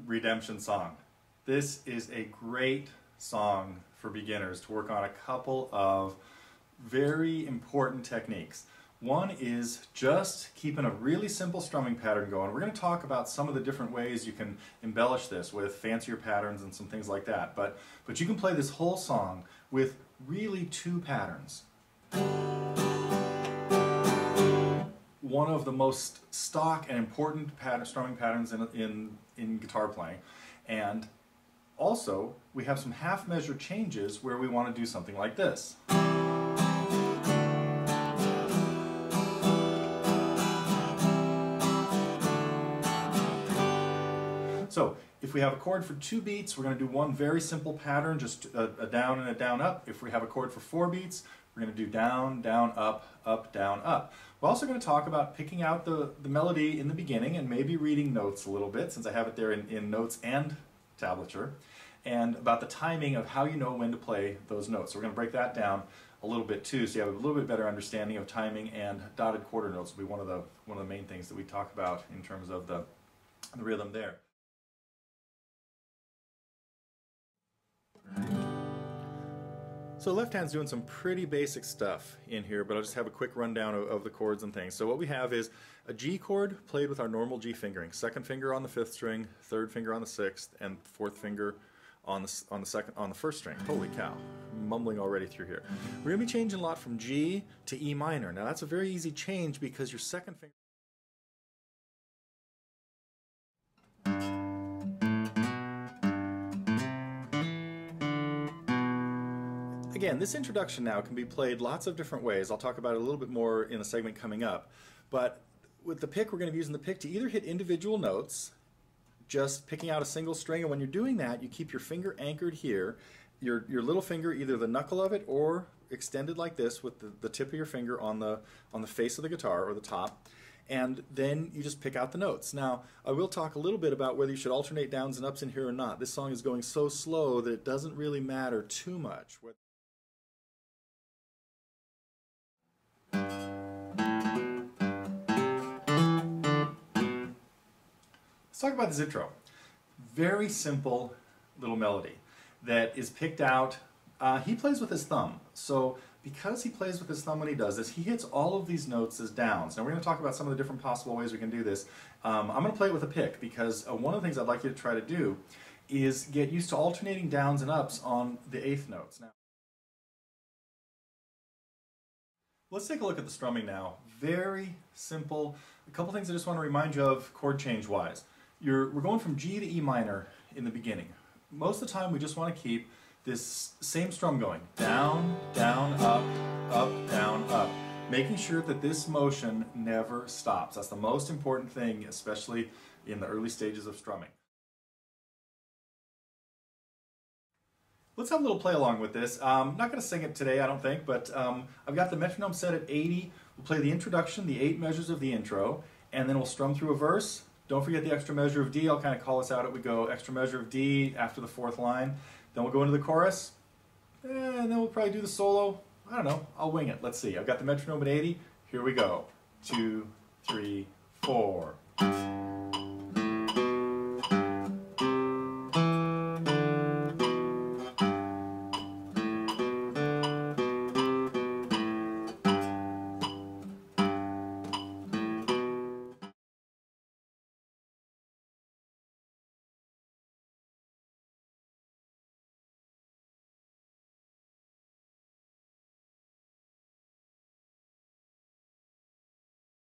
Redemption song. This is a great song for beginners to work on a couple of very important techniques. One is just keeping a really simple strumming pattern going. We're going to talk about some of the different ways you can embellish this with fancier patterns and some things like that. But you can play this whole song with really two patterns. One of the most stock and important strumming patterns in guitar playing. And also, we have some half measure changes where we want to do something like this. So, if we have a chord for 2 beats, we're going to do one very simple pattern, just a down and a down up. If we have a chord for 4 beats, we're going to do down, down, up, down, up. We're also going to talk about picking out the melody in the beginning and maybe reading notes a little bit, since I have it there in notes and tablature, and about the timing of how you know when to play those notes. So we're going to break that down a little bit too, so you have a little bit better understanding of timing, and dotted quarter notes will be one of the main things that we talk about in terms of the rhythm there. So left hand's doing some pretty basic stuff in here, but I'll just have a quick rundown of the chords and things. So what we have is a G chord played with our normal G fingering. Second finger on the 5th string, third finger on the 6th, and fourth finger on the first string. Holy cow, I'm mumbling already through here. We're going to be changing a lot from G to E minor. Now that's a very easy change because your second finger... Again, this introduction now can be played lots of different ways. I'll talk about it a little bit more in a segment coming up. But with the pick, we're going to be using the pick to either hit individual notes, just picking out a single string, and when you're doing that, you keep your finger anchored here, your little finger, either the knuckle of it or extended like this with the tip of your finger on the face of the guitar or the top, and then you just pick out the notes. Now, I will talk a little bit about whether you should alternate downs and ups in here or not. This song is going so slow that it doesn't really matter too much. Let's talk about this intro. Very simple little melody that is picked out. He plays with his thumb. So because he plays with his thumb when he does this, he hits all of these notes as downs. Now we're going to talk about some of the different possible ways we can do this. I'm going to play it with a pick because one of the things I'd like you to try to do is get used to alternating downs and ups on the 8th notes. Now, let's take a look at the strumming now. Very simple. A couple things I just want to remind you of chord change wise. We're going from G to E minor in the beginning. Most of the time we just want to keep this same strum going. Down, down, up, down, up. Making sure that this motion never stops. That's the most important thing, especially in the early stages of strumming. Let's have a little play along with this. I'm not going to sing it today, I don't think, but I've got the metronome set at 80. We'll play the introduction, the 8 measures of the intro, and then we'll strum through a verse. Don't forget the extra measure of D. I'll kind of call us out as we go. Extra measure of D after the 4th line. Then we'll go into the chorus, and then we'll probably do the solo. I don't know. I'll wing it. Let's see. I've got the metronome at 80. Here we go. 2, 3, 4.